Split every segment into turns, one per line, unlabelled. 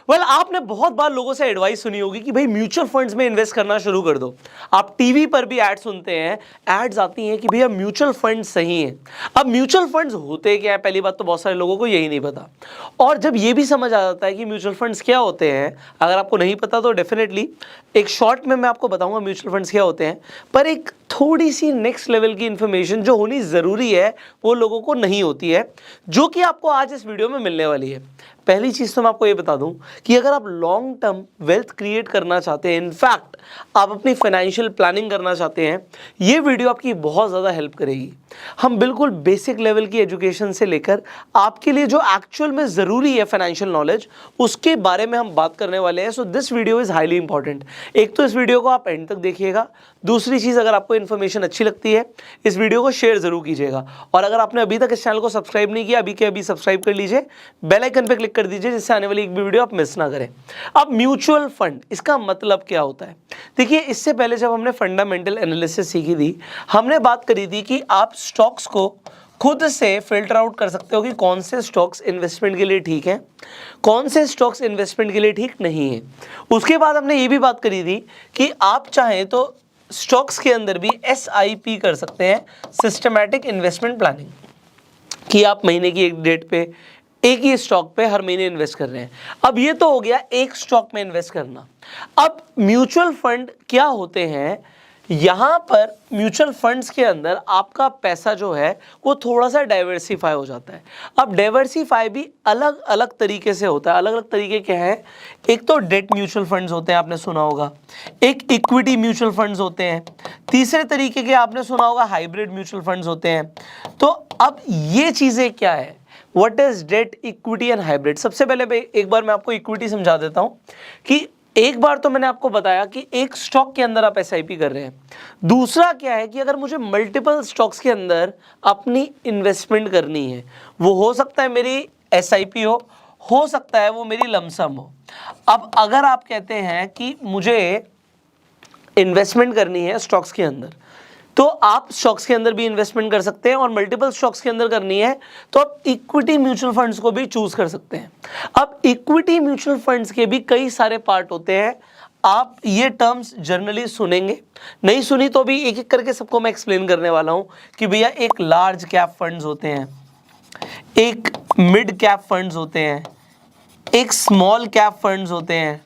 आपने बहुत बार लोगों से एडवाइस सुनी होगी कि भाई म्यूचुअल फंड्स में इन्वेस्ट करना शुरू कर दो। आप टीवी पर भी एड सुनते हैं, एड्स आती हैं कि भैया म्यूचुअल फंड सही है। अब म्यूचुअल फंड्स होते क्या है, पहली बात तो बहुत सारे लोगों को यही नहीं पता। और जब ये भी समझ आ जाता है कि म्यूचुअल फंड्स क्या होते हैं, अगर आपको नहीं पता तो डेफिनेटली एक शॉर्ट में मैं आपको बताऊंगा म्यूचुअल फंड्स क्या होते हैं, पर एक थोड़ी सी नेक्स्ट लेवल की इंफॉर्मेशन जो होनी ज़रूरी है वो लोगों को नहीं होती है, जो कि आपको आज इस वीडियो में मिलने वाली है। पहली चीज़ तो मैं आपको ये बता दूं कि अगर आप लॉन्ग टर्म वेल्थ क्रिएट करना चाहते हैं, इनफैक्ट आप अपनी फाइनेंशियल प्लानिंग करना चाहते हैं, ये वीडियो आपकी बहुत ज़्यादा हेल्प करेगी। हम बिल्कुल बेसिक लेवल की एजुकेशन से लेकर आपके लिए जो एक्चुअल में ज़रूरी है फाइनेंशियल नॉलेज, उसके बारे में हम बात करने वाले हैं। So this video is highly important. एक तो इस वीडियो को आप एंड तक देखिएगा, दूसरी चीज़ अगर आपको इन्फॉर्मेशन अच्छी लगती है इस वीडियो को शेयर ज़रूर कीजिएगा, और अगर आपने अभी तक इस चैनल को सब्सक्राइब नहीं किया, अभी के अभी सब्सक्राइब कर लीजिए, बेल आइकन पे क्लिक कर दीजिए, जिससे आने वाली एक भी वीडियो आप मिस ना करें। अब म्यूचुअल फंड, इसका मतलब क्या होता है? देखिए, इससे पहले जब हमने फंडामेंटल एनालिसिस सीखी थी, हमने बात करी थी कि आप स्टॉक्स को खुद से फिल्टर आउट कर सकते हो कि कौन से स्टॉक्स इन्वेस्टमेंट के लिए ठीक हैं, कौन से स्टॉक्स इन्वेस्टमेंट के लिए ठीक नहीं है। उसके बाद हमने ये भी बात करी थी कि आप चाहें तो स्टॉक्स के अंदर भी SIP कर सकते हैं, सिस्टमैटिक इन्वेस्टमेंट प्लानिंग, कि आप महीने की एक डेट पे एक ही स्टॉक पे हर महीने इन्वेस्ट कर रहे हैं। अब ये तो हो गया एक स्टॉक में इन्वेस्ट करना। अब म्यूचुअल फंड क्या होते हैं? यहाँ पर म्यूचुअल फंड्स के अंदर आपका पैसा जो है वो थोड़ा सा डाइवर्सिफाई हो जाता है। अब डाइवर्सिफाई भी अलग अलग तरीके से होता है। अलग अलग तरीके क्या है? एक तो डेट म्यूचुअल फंड्स होते हैं, आपने सुना होगा, एक इक्विटी म्यूचुअल फंड्स होते हैं, तीसरे तरीके के आपने सुना होगा हाइब्रिड म्यूचुअल फंड्स होते हैं। तो अब ये चीज़ें क्या है? What is debt, equity and hybrid? सबसे पहले एक बार मैं आपको इक्विटी समझा देता हूँ कि एक बार तो मैंने आपको बताया कि एक स्टॉक के अंदर आप SIP कर रहे हैं। दूसरा क्या है कि अगर मुझे मल्टीपल स्टॉक्स के अंदर अपनी इन्वेस्टमेंट करनी है, वो हो सकता है मेरी SIP हो सकता है वो मेरी लमसम हो। अब अगर आप कहते हैं कि मुझे इन्वेस्टमेंट करनी है स्टॉक्स के अंदर, तो आप स्टॉक्स के अंदर भी इन्वेस्टमेंट कर सकते हैं, और मल्टीपल स्टॉक्स के अंदर करनी है तो आप इक्विटी म्यूचुअल फंड्स को भी चूज कर सकते हैं। अब इक्विटी म्यूचुअल फंड्स के भी कई सारे पार्ट होते हैं। आप ये टर्म्स जनरली सुनेंगे, नहीं सुनी तो भी एक एक करके सबको मैं एक्सप्लेन करने वाला हूं कि भैया एक लार्ज कैप फंड्स होते हैं, एक मिड कैप फंड्स होते हैं, एक स्मॉल कैप फंड्स होते हैं,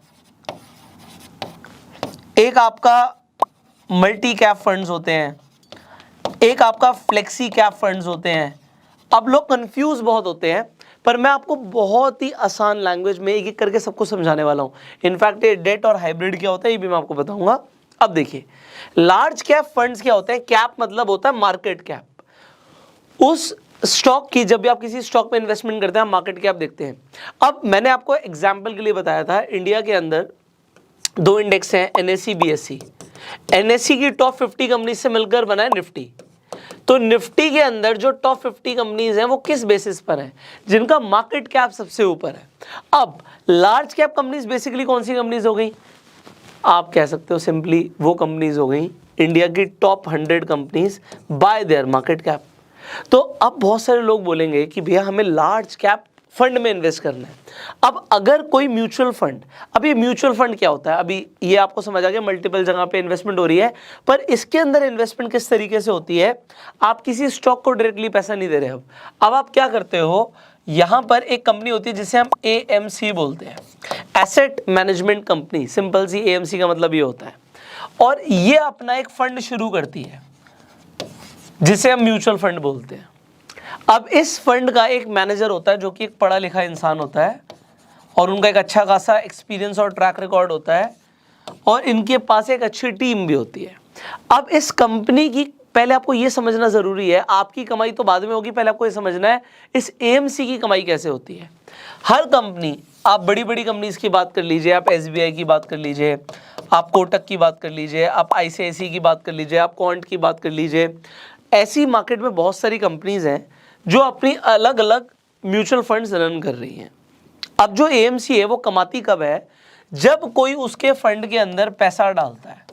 एक आपका मल्टी कैप फंड्स होते हैं, एक आपका फ्लेक्सी कैप फंड्स होते हैं। अब लोग कंफ्यूज बहुत होते हैं, पर मैं आपको बहुत ही आसान लैंग्वेज में एक एक करके सबको समझाने वाला हूं। इनफैक्ट ये डेट और हाइब्रिड क्या होता है ये भी मैं आपको बताऊंगा। अब देखिए, लार्ज कैप फंड्स क्या होते हैं? कैप मतलब होता है मार्केट कैप। उस स्टॉक की, जब भी आप किसी स्टॉक में इन्वेस्टमेंट करते हैं, आप मार्केट कैप देखते हैं। अब मैंने आपको एग्जाम्पल के लिए बताया था, इंडिया के अंदर दो इंडेक्स हैं, NSE BSE। NSE की टॉप 50 कंपनी से मिलकर बना है निफ्टी। तो निफ्टी के अंदर जो टॉप 50 कंपनीज हैं वो किस बेसिस पर है? जिनका मार्केट कैप सबसे ऊपर है। अब लार्ज कैप कंपनीज बेसिकली कौन सी कंपनीज हो गई? आप कह सकते हो सिंपली वो कंपनीज हो गई इंडिया की top 100 companies by their market cap. तो अब बहुत सारे लोग बोलेंगे कि भैया हमें लार्ज कैप फंड में इन्वेस्ट करना है। अब अगर कोई म्यूचुअल फंड, अभी म्यूचुअल फंड क्या होता है? अभी ये आपको समझ आ गया, मल्टीपल जगह पे इन्वेस्टमेंट हो रही है, पर इसके अंदर इन्वेस्टमेंट किस तरीके से होती है? आप किसी स्टॉक को डायरेक्टली पैसा नहीं दे रहे। अब आप क्या करते हो, यहाँ पर एक कंपनी होती है जिसे हम AMC बोलते हैं, एसेट मैनेजमेंट कंपनी। सिंपल सी AMC का मतलब ये होता है, और ये अपना एक फंड शुरू करती है जिसे हम म्यूचुअल फंड बोलते हैं। अब इस फंड का एक मैनेजर होता है जो कि एक पढ़ा लिखा इंसान होता है, और उनका एक अच्छा खासा एक्सपीरियंस और ट्रैक रिकॉर्ड होता है, और इनके पास एक अच्छी टीम भी होती है। अब इस कंपनी की पहले आपको ये समझना ज़रूरी है, आपकी कमाई तो बाद में होगी, पहले आपको ये समझना है इस AMC की कमाई कैसे होती है। हर कंपनी, आप बड़ी बड़ी कंपनीज की बात कर लीजिए, आप SBI की बात कर लीजिए, आप कोटक की बात कर लीजिए, आप ICICI की बात कर लीजिए, आप क्वांट की बात कर लीजिए, ऐसी मार्केट में बहुत सारी कंपनीज हैं जो अपनी अलग अलग म्यूचुअल फंड्स रन कर रही हैं। अब जो AMC है वो कमाती कब है? जब कोई उसके फंड के अंदर पैसा डालता है।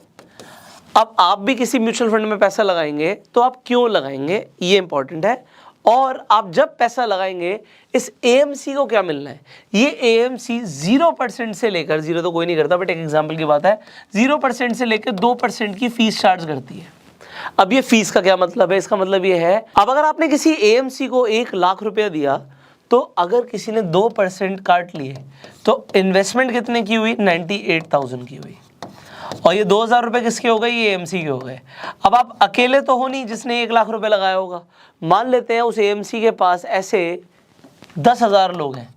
अब आप भी किसी म्यूचुअल फंड में पैसा लगाएंगे तो आप क्यों लगाएंगे, ये इंपॉर्टेंट है। और आप जब पैसा लगाएंगे इस AMC को क्या मिलना है, ये AMC 0% से लेकर, 0 तो कोई नहीं करता बट एक एग्जांपल की बात है, 0% से लेकर 2% की फीस चार्ज करती है। अब ये फीस का क्या मतलब है, इसका मतलब ये है अब अगर आपने किसी AMC को 1 लाख रुपया दिया तो अगर किसी ने 2% काट लिए तो इन्वेस्टमेंट कितने की हुई, 98,000 की हुई, और ये 2,000 रुपये किसके हो गए, ये AMC के हो गए। अब आप अकेले तो हो नहीं जिसने 1 लाख रुपए लगाया होगा, मान लेते हैं उस AMC के पास ऐसे 10,000 लोग हैं,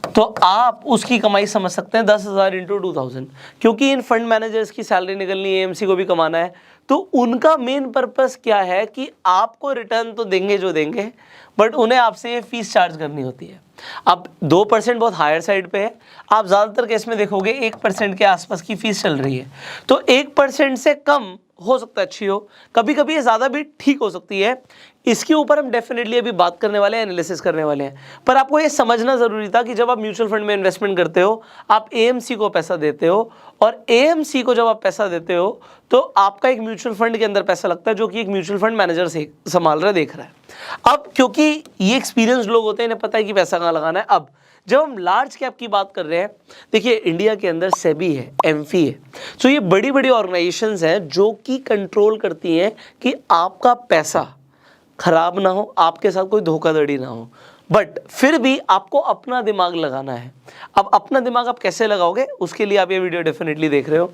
तो आप उसकी कमाई समझ सकते हैं 10,000 इंटू 2,000, क्योंकि इन फंड मैनेजर्स की सैलरी निकलनी है, AMC को भी कमाना है, तो उनका मेन पर्पस क्या है कि आपको रिटर्न तो देंगे जो देंगे, बट उन्हें आपसे ये फीस चार्ज करनी होती है। अब 2% बहुत हायर साइड पे है, आप ज़्यादातर केस में देखोगे 1% के आसपास की फीस चल रही है, तो 1% से कम हो सकता है अच्छी हो, कभी कभी ये ज़्यादा भी ठीक हो सकती है। इसके ऊपर हम डेफिनेटली अभी बात करने वाले हैं, एनालिसिस करने वाले हैं, पर आपको ये समझना ज़रूरी था कि जब आप म्यूचुअल फंड में इन्वेस्टमेंट करते हो, आप AMC को पैसा देते हो, और AMC को जब आप पैसा देते हो तो आपका एक म्यूचुअल फंड के अंदर पैसा लगता है जो कि एक म्यूचुअल फंड मैनेजर से संभाल रहा है, देख रहा है। अब क्योंकि ये एक्सपीरियंस लोग होते हैं, इन्हें पता है कि पैसा कहाँ लगाना है। अब जब हम लार्ज कैप की बात कर रहे हैं, देखिए इंडिया के अंदर सेबी है, एमफी है, तो ये बड़ी बड़ी ऑर्गेनाइजेशंस हैं जो कि कंट्रोल करती हैं कि आपका पैसा खराब ना हो, आपके साथ कोई धोखाधड़ी ना हो, बट फिर भी आपको अपना दिमाग लगाना है। अब अपना दिमाग आप कैसे लगाओगे, उसके लिए आप ये वीडियो डेफिनेटली देख रहे हो।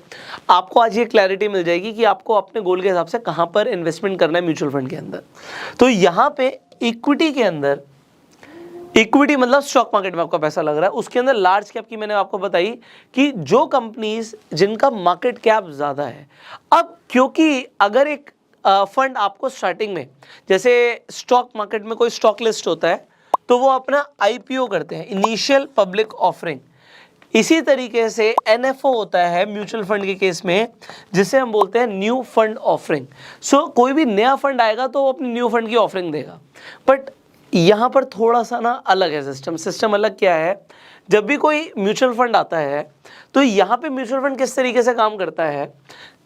आपको आज ये क्लैरिटी मिल जाएगी कि आपको अपने गोल के हिसाब से कहाँ पर इन्वेस्टमेंट करना है म्यूचुअल फंड के अंदर। तो यहाँ पे इक्विटी के अंदर, इक्विटी मतलब स्टॉक मार्केट में आपका पैसा लग रहा है, उसके अंदर लार्ज कैप की मैंने आपको बताई कि जो कंपनीज जिनका मार्केट कैप ज़्यादा है। अब क्योंकि अगर एक फंड आपको स्टार्टिंग में, जैसे स्टॉक मार्केट में कोई स्टॉक लिस्ट होता है तो वो अपना IPO करते हैं, इनिशियल पब्लिक ऑफरिंग, इसी तरीके से NFO होता है म्यूचुअल फंड के केस में, जिसे हम बोलते हैं न्यू फंड ऑफरिंग। सो कोई भी नया फंड आएगा तो वो अपनी न्यू फंड की ऑफरिंग देगा, बट यहाँ पर थोड़ा सा ना अलग है सिस्टम अलग क्या है, जब भी कोई म्यूचुअल फंड आता है तो यहाँ पे म्यूचुअल फंड किस तरीके से काम करता है,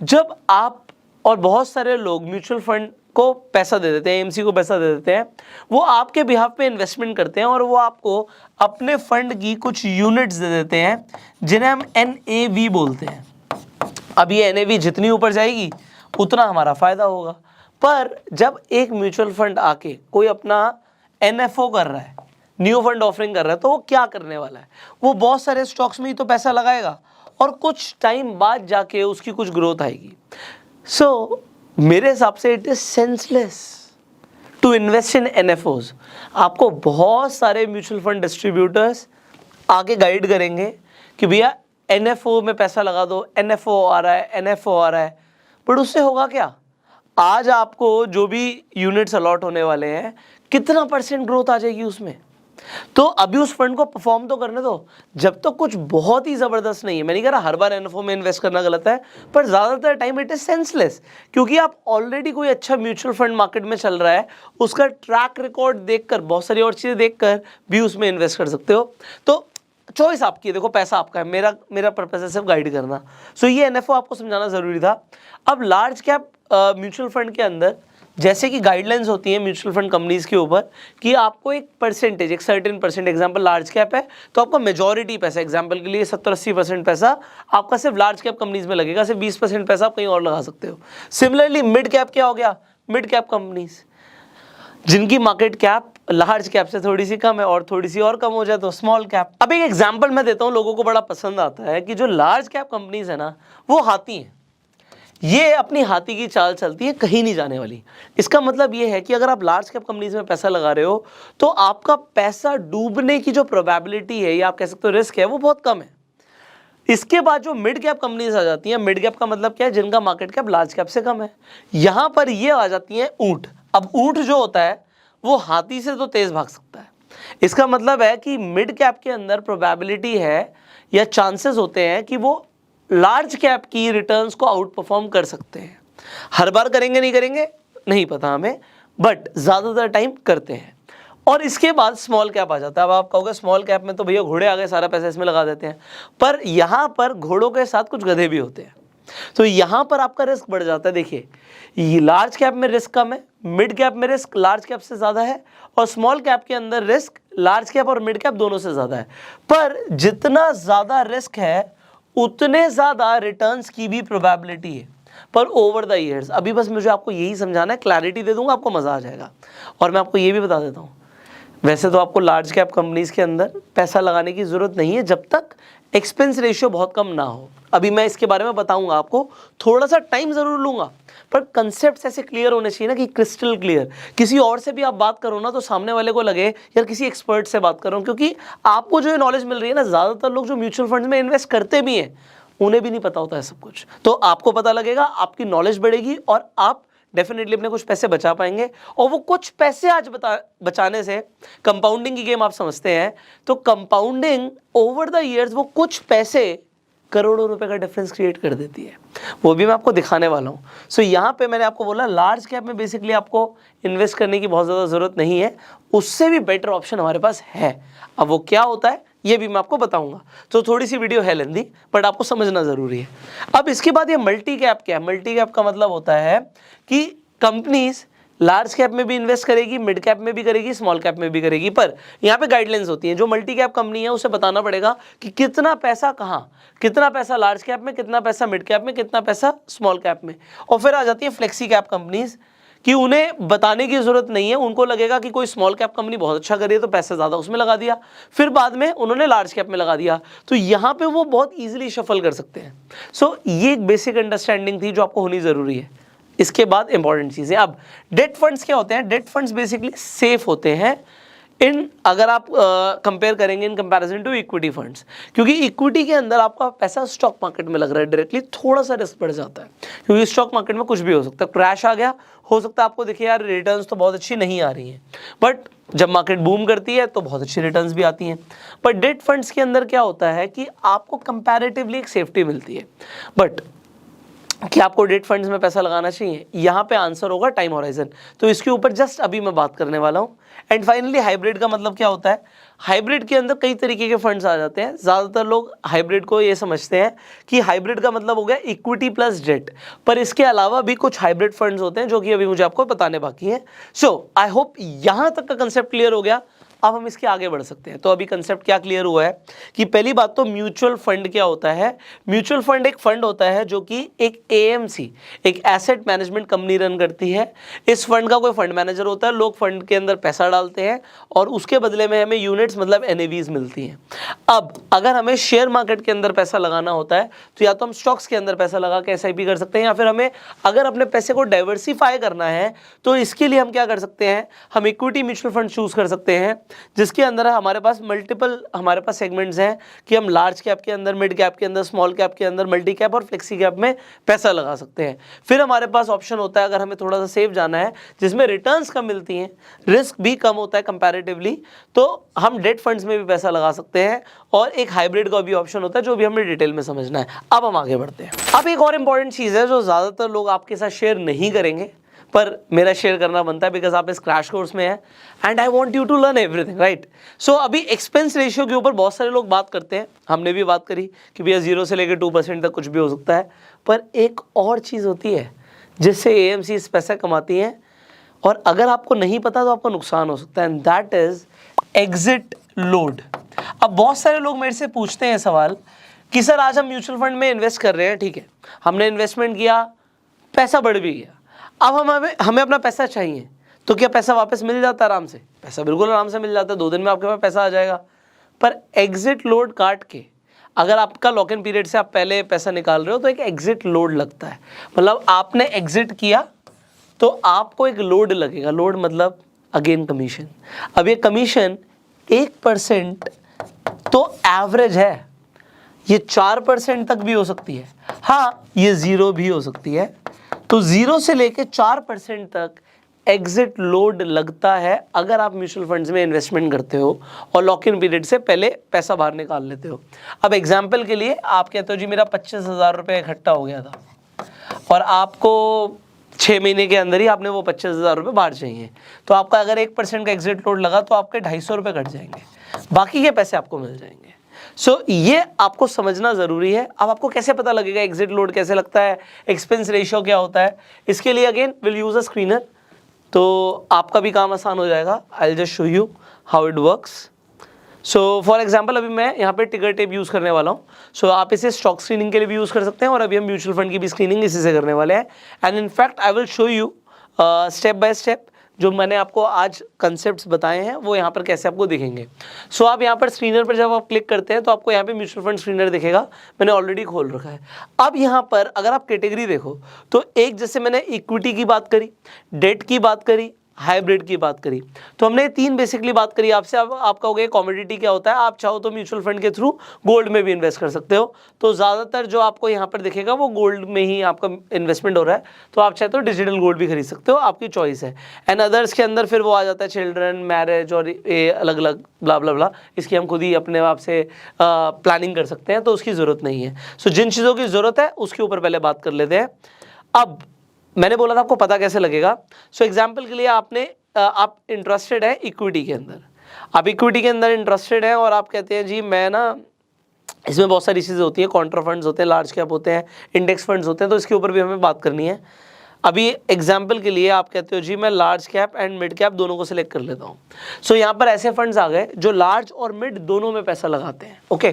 जब आप और बहुत सारे लोग म्यूचुअल फंड को पैसा दे देते हैं, AMC को पैसा दे देते हैं, वो आपके बिहाफ पे इन्वेस्टमेंट करते हैं और वो आपको अपने फंड की कुछ यूनिट्स दे देते हैं जिन्हें हम NAV बोलते हैं। अब ये NAV जितनी ऊपर जाएगी उतना हमारा फ़ायदा होगा, पर जब एक म्यूचुअल फंड आके कोई अपना NFO कर रहा है, न्यू फंड ऑफरिंग कर रहा है, तो वो क्या करने वाला है, वो बहुत सारे स्टॉक्स में ही तो पैसा लगाएगा और कुछ टाइम बाद जाके उसकी कुछ ग्रोथ आएगी। सो मेरे हिसाब से it is senseless to invest in NFOs। आपको बहुत सारे म्यूचुअल फंड डिस्ट्रीब्यूटर्स आगे गाइड करेंगे कि भैया NFO में पैसा लगा दो, NFO आ रहा है, NFO आ रहा है, बट उससे होगा क्या, आज आपको जो भी यूनिट्स अलॉट होने वाले हैं कितना % ग्रोथ आ जाएगी उसमें, तो अभी उस फंड को परफॉर्म तो करने दो, जब तक तो कुछ बहुत ही ज़बरदस्त नहीं है। मैं नहीं कह रहा हर बार NFO में इन्वेस्ट करना गलत है, पर ज़्यादातर टाइम इट इज सेंसलेस, क्योंकि आप ऑलरेडी कोई अच्छा म्यूचुअल फंड मार्केट में चल रहा है, उसका ट्रैक रिकॉर्ड देखकर, बहुत सारी और चीज़ें देखकर भी उसमें इन्वेस्ट कर सकते हो। तो चॉइस आपकी है, देखो पैसा आपका है, मेरा पर्पस है सिर्फ गाइड करना। सो ये NFO आपको समझाना ज़रूरी था। अब लार्ज कैप म्यूचुअल फंड के अंदर जैसे कि गाइडलाइंस होती हैं म्यूचुअल फंड कंपनीज के ऊपर कि आपको एक परसेंटेज, एक सर्टेन %, एग्जांपल लार्ज कैप है तो आपका मेजॉरिटी पैसा, एग्जांपल के लिए 70-80% पैसा आपका सिर्फ लार्ज कैप कंपनीज में लगेगा, सिर्फ 20% पैसा आप कहीं और लगा सकते हो। सिमिलरली मिड कैप क्या हो गया, मिड कैप कंपनीज जिनकी मार्केट कैप लार्ज कैप से थोड़ी सी कम है और थोड़ी सी और कम हो जाए तो स्मॉल कैप। अब एक एग्जांपल मैं देता हूँ, लोगों को बड़ा पसंद आता है कि जो लार्ज कैप कंपनीज है ना, वो हाथी हैं, ये अपनी हाथी की चाल चलती है, कहीं नहीं जाने वाली। इसका मतलब ये है कि अगर आप लार्ज कैप कंपनीज में पैसा लगा रहे हो तो आपका पैसा डूबने की जो प्रोबेबिलिटी है या आप कह सकते हो रिस्क है, वो बहुत कम है। इसके बाद जो मिड कैप कंपनीज आ जाती हैं, मिड कैप का मतलब क्या है, जिनका मार्केट कैप लार्ज कैप से कम है, यहां पर ये आ जाती हैं ऊंट। अब ऊंट जो होता है वो हाथी से तो तेज भाग सकता है, इसका मतलब है कि मिड कैप के अंदर प्रोबेबिलिटी है या चांसेस होते हैं कि वो लार्ज कैप की रिटर्न्स को आउट परफॉर्म कर सकते हैं। हर बार करेंगे नहीं करेंगे नहीं पता हमें, बट ज़्यादातर टाइम करते हैं। और इसके बाद स्मॉल कैप आ जाता है। अब आप कहोगे स्मॉल कैप में तो भैया घोड़े आ गए, सारा पैसा इसमें लगा देते हैं, पर यहाँ पर घोड़ों के साथ कुछ गधे भी होते हैं। तो यहाँ पर आपका रिस्क बढ़ जाता है। देखिए, ये लार्ज कैप में रिस्क कम है, मिड कैप में रिस्क लार्ज कैप से ज़्यादा है, और स्मॉल कैप के अंदर रिस्क लार्ज कैप और मिड कैप दोनों से ज़्यादा है। पर जितना ज़्यादा रिस्क है उतने ज़्यादा रिटर्न्स की भी प्रोबेबिलिटी है, पर ओवर द ईयर्स। अभी बस मुझे आपको यही समझाना है, क्लैरिटी दे दूंगा, आपको मज़ा आ जाएगा। और मैं आपको ये भी बता देता हूँ, वैसे तो आपको लार्ज कैप कंपनीज के अंदर पैसा लगाने की ज़रूरत नहीं है जब तक एक्सपेंस रेशियो बहुत कम ना हो। अभी मैं इसके बारे में बताऊंगा आपको, थोड़ा सा टाइम ज़रूर लूँगा, पर कंसेप्ट ऐसे क्लियर होने चाहिए ना कि क्रिस्टल क्लियर। किसी और से भी आप बात करो ना तो सामने वाले को लगे यार किसी एक्सपर्ट से बात कर रहा हूँ, क्योंकि आपको जो नॉलेज मिल रही है ना, ज़्यादातर लोग जो म्यूचुअल फंड्स में इन्वेस्ट करते भी हैं उन्हें भी नहीं पता होता है सब कुछ। तो आपको पता लगेगा, आपकी नॉलेज बढ़ेगी और आप डेफिनेटली अपने कुछ पैसे बचा पाएंगे। और वो कुछ पैसे आज बचाने से, कंपाउंडिंग की गेम आप समझते हैं, तो कंपाउंडिंग ओवर द ईयर्स वो कुछ पैसे करोड़ों रुपए का डिफरेंस क्रिएट कर देती है। वो भी मैं आपको दिखाने वाला हूँ। सो यहाँ पे मैंने आपको बोला लार्ज कैप में बेसिकली आपको इन्वेस्ट करने की बहुत ज़्यादा ज़रूरत नहीं है, उससे भी बेटर ऑप्शन हमारे पास है। अब वो क्या होता है ये भी मैं आपको बताऊंगा। तो थोड़ी सी वीडियो है लेंदी, बट आपको समझना ज़रूरी है। अब इसके बाद ये मल्टी कैप क्या है? मल्टी कैप का मतलब होता है कि कंपनीज लार्ज कैप में भी इन्वेस्ट करेगी, मिड कैप में भी करेगी, स्मॉल कैप में भी करेगी, पर यहाँ पे गाइडलाइंस होती हैं। जो मल्टी कैप कंपनी है उसे बताना पड़ेगा कि कितना पैसा कहाँ, कितना पैसा लार्ज कैप में, कितना पैसा मिड कैप में, कितना पैसा स्मॉल कैप में। और फिर आ जाती है फ्लेक्सी कैप कंपनीज कि उन्हें बताने की ज़रूरत नहीं है, उनको लगेगा कि कोई स्मॉल कैप कंपनी बहुत अच्छा कर रही है तो पैसा ज़्यादा उसमें लगा दिया, फिर बाद में उन्होंने लार्ज कैप में लगा दिया। तो यहाँ पे वो बहुत ईजिली शफल कर सकते हैं। सो ये एक बेसिक अंडरस्टैंडिंग थी जो आपको होनी ज़रूरी है। इसके बाद इंपॉर्टेंट चीज़ें, अब डेट फंड्स क्या होते हैं? डेट फंड्स बेसिकली सेफ होते हैं इन, अगर आप कंपेयर करेंगे in comparison to equity funds, क्योंकि इक्विटी के अंदर आपका पैसा स्टॉक मार्केट में लग रहा है डायरेक्टली, थोड़ा सा रिस्क बढ़ जाता है, क्योंकि स्टॉक मार्केट में कुछ भी हो सकता है। क्रैश आ गया, हो सकता है आपको दिखे यार रिटर्न्स तो बहुत अच्छी नहीं आ रही हैं, बट जब मार्केट बूम करती है तो बहुत अच्छी रिटर्न्स भी आती हैं। पर डेट फंड्स के अंदर क्या होता है कि आपको कंपैरेटिवली एक सेफ्टी मिलती है। बट क्या आपको डेट फंड्स में पैसा लगाना चाहिए? यहाँ पे आंसर होगा टाइम होराइजन। तो इसके ऊपर जस्ट अभी मैं बात करने वाला हूँ। एंड फाइनली हाइब्रिड का मतलब क्या होता है? हाइब्रिड के अंदर कई तरीके के फंड्स आ जाते हैं। ज़्यादातर लोग हाइब्रिड को ये समझते हैं कि हाइब्रिड का मतलब हो गया इक्विटी प्लस डेट, पर इसके अलावा भी कुछ हाइब्रिड फंड्स होते हैं जो कि अभी मुझे आपको बताने बाकी हैं। सो आई होप यहाँ तक का कंसेप्ट क्लियर हो गया। अब हम इसके आगे बढ़ सकते हैं। तो अभी कंसेप्ट क्या क्लियर हुआ है कि पहली बात तो म्यूचुअल फंड क्या होता है? म्यूचुअल फंड एक फंड होता है जो कि एक एएमसी, एक एसेट मैनेजमेंट कंपनी रन करती है। इस फंड का कोई फंड मैनेजर होता है, लोग फंड के अंदर पैसा डालते हैं और उसके बदले में हमें यूनिट्स मतलब एनएवीज मिलती हैं। अब अगर हमें शेयर मार्केट के अंदर पैसा लगाना होता है तो या तो हम स्टॉक्स के अंदर पैसा लगा के एसआईपी कर सकते हैं, या फिर हमें अगर अपने पैसे को डाइवर्सिफाई करना है तो इसके लिए हम क्या कर सकते हैं? हम इक्विटी म्यूचुअल फंड चूज कर सकते हैं, जिसके अंदर हमारे पास मल्टीपल सेगमेंट्स हैं कि हम लार्ज कैप के अंदर, मिड कैप के अंदर, स्मॉल कैप के अंदर, मल्टी कैप और फ्लेक्सी कैप में पैसा लगा सकते हैं। फिर हमारे पास ऑप्शन होता है अगर हमें थोड़ा सा सेफ जाना है जिसमें रिटर्न्स कम मिलती हैं, रिस्क भी कम होता है कंपैरेटिवली, तो हम डेट फंड्स में भी पैसा लगा सकते हैं। और एक हाइब्रिड का भी ऑप्शन होता है जो भी हमें डिटेल में समझना है। अब हम आगे बढ़ते हैं। अब एक और इंपॉर्टेंट चीज़ है जो ज़्यादातर लोग आपके साथ शेयर नहीं करेंगे, पर मेरा शेयर करना बनता है बिकॉज आप इस क्रैश कोर्स में हैं and I want you to learn everything, right? So अभी एक्सपेंस रेशियो के ऊपर बहुत सारे लोग बात करते हैं, हमने भी बात करी कि भैया 0 से लेकर 2% तक कुछ भी हो सकता है। पर एक और चीज़ होती है जिससे एएमसी पैसा कमाती हैं, और अगर आपको नहीं पता तो आपको नुकसान हो सकता है, and that is exit load. अब बहुत सारे लोग मेरे से पूछते हैं सवाल कि सर आज हम म्यूचुअल फंड में इन्वेस्ट कर रहे हैं, ठीक है, हमने इन्वेस्टमेंट किया, पैसा बढ़ भी गया, अब हमें अपना पैसा चाहिए, तो क्या पैसा वापस मिल जाता है आराम से? पैसा बिल्कुल आराम से मिल जाता है, 2 दिन में आपके पास पैसा आ जाएगा। पर एग्जिट लोड काट के, अगर आपका लॉक इन पीरियड से आप पहले पैसा निकाल रहे हो तो एक एग्जिट लोड लगता है। मतलब आपने एग्जिट किया तो आपको एक लोड लगेगा। लोड मतलब अगेन कमीशन। अब ये कमीशन 1% तो एवरेज है, ये 4% तक भी हो सकती है, हाँ ये 0 भी हो सकती है। तो 0 से लेके 4% तक एग्जिट लोड लगता है अगर आप म्यूचुअल फंड्स में इन्वेस्टमेंट करते हो और लॉक इन पीरियड से पहले पैसा बाहर निकाल लेते हो। अब एग्जाम्पल के लिए आप कहते हो जी मेरा 25,000 रुपये इकट्ठा हो गया था और आपको 6 महीने के अंदर ही आपने वो 25,000 रुपये बाहर चाहिए, तो आपका अगर 1% का एग्जिट लोड लगा तो आपके 250 रुपये कट जाएंगे, बाकी के पैसे आपको मिल जाएंगे। सो ये आपको समझना ज़रूरी है। अब आपको कैसे पता लगेगा एग्जिट लोड कैसे लगता है, एक्सपेंस रेशियो क्या होता है, इसके लिए again will use a screener, तो आपका भी काम आसान हो जाएगा। I will just show you how it works. So for example अभी मैं यहाँ पे टिकर टेप यूज़ करने वाला हूँ। सो आप इसे स्टॉक स्क्रीनिंग के लिए भी यूज़ कर सकते हैं, और अभी हम म्यूचुअल फंड की भी स्क्रीनिंग इसी से करने वाले हैं। And in fact I will show you step by step जो मैंने आपको आज कंसेप्ट्स बताए हैं वो यहाँ पर कैसे आपको दिखेंगे। सो आप यहाँ पर स्क्रीनर पर जब आप क्लिक करते हैं तो आपको यहाँ पे म्यूचुअल फंड स्क्रीनर दिखेगा, मैंने ऑलरेडी खोल रखा है। अब यहाँ पर अगर आप कैटेगरी देखो तो एक, जैसे मैंने इक्विटी की बात करी, डेट की बात करी, हाइब्रिड की बात करी, तो हमने तीन बेसिकली बात करी आपसे। अब आपका हो गया कमोडिटी क्या होता है, आप चाहो तो म्यूचुअल फंड के थ्रू गोल्ड में भी इन्वेस्ट कर सकते हो, तो ज़्यादातर जो आपको यहाँ पर दिखेगा वो गोल्ड में ही आपका इन्वेस्टमेंट हो रहा है, तो आप चाहे तो डिजिटल गोल्ड भी खरीद सकते हो, आपकी चॉइस है। एंड अदर्स के अंदर फिर वो आ जाता है चिल्ड्रन, मैरिज और ये अलग अलग ब्ला ब्ला ब्ला, इसकी हम खुद ही अपने आप से प्लानिंग कर सकते हैं, तो उसकी ज़रूरत नहीं है। सो जिन चीज़ों की ज़रूरत है उसके ऊपर पहले बात कर लेते हैं। अब मैंने बोला था आपको पता कैसे लगेगा। सो एग्जाम्पल के लिए आप इंटरेस्टेड है इक्विटी के अंदर, आप इक्विटी के अंदर इंटरेस्टेड हैं और आप कहते हैं जी मैं ना, इसमें बहुत सारी चीज़ें होती हैं, कॉन्ट्रा फंड्स होते हैं, लार्ज कैप होते हैं, इंडेक्स फंड्स होते हैं, तो इसके ऊपर भी हमें बात करनी है। अभी एग्जाम्पल के लिए आप कहते हो जी मैं large cap and mid cap दोनों को सिलेक्ट कर लेता हूँ। सो यहाँ पर ऐसे फंड्स आ गए जो लार्ज और मिड दोनों में पैसा लगाते हैं। ओके,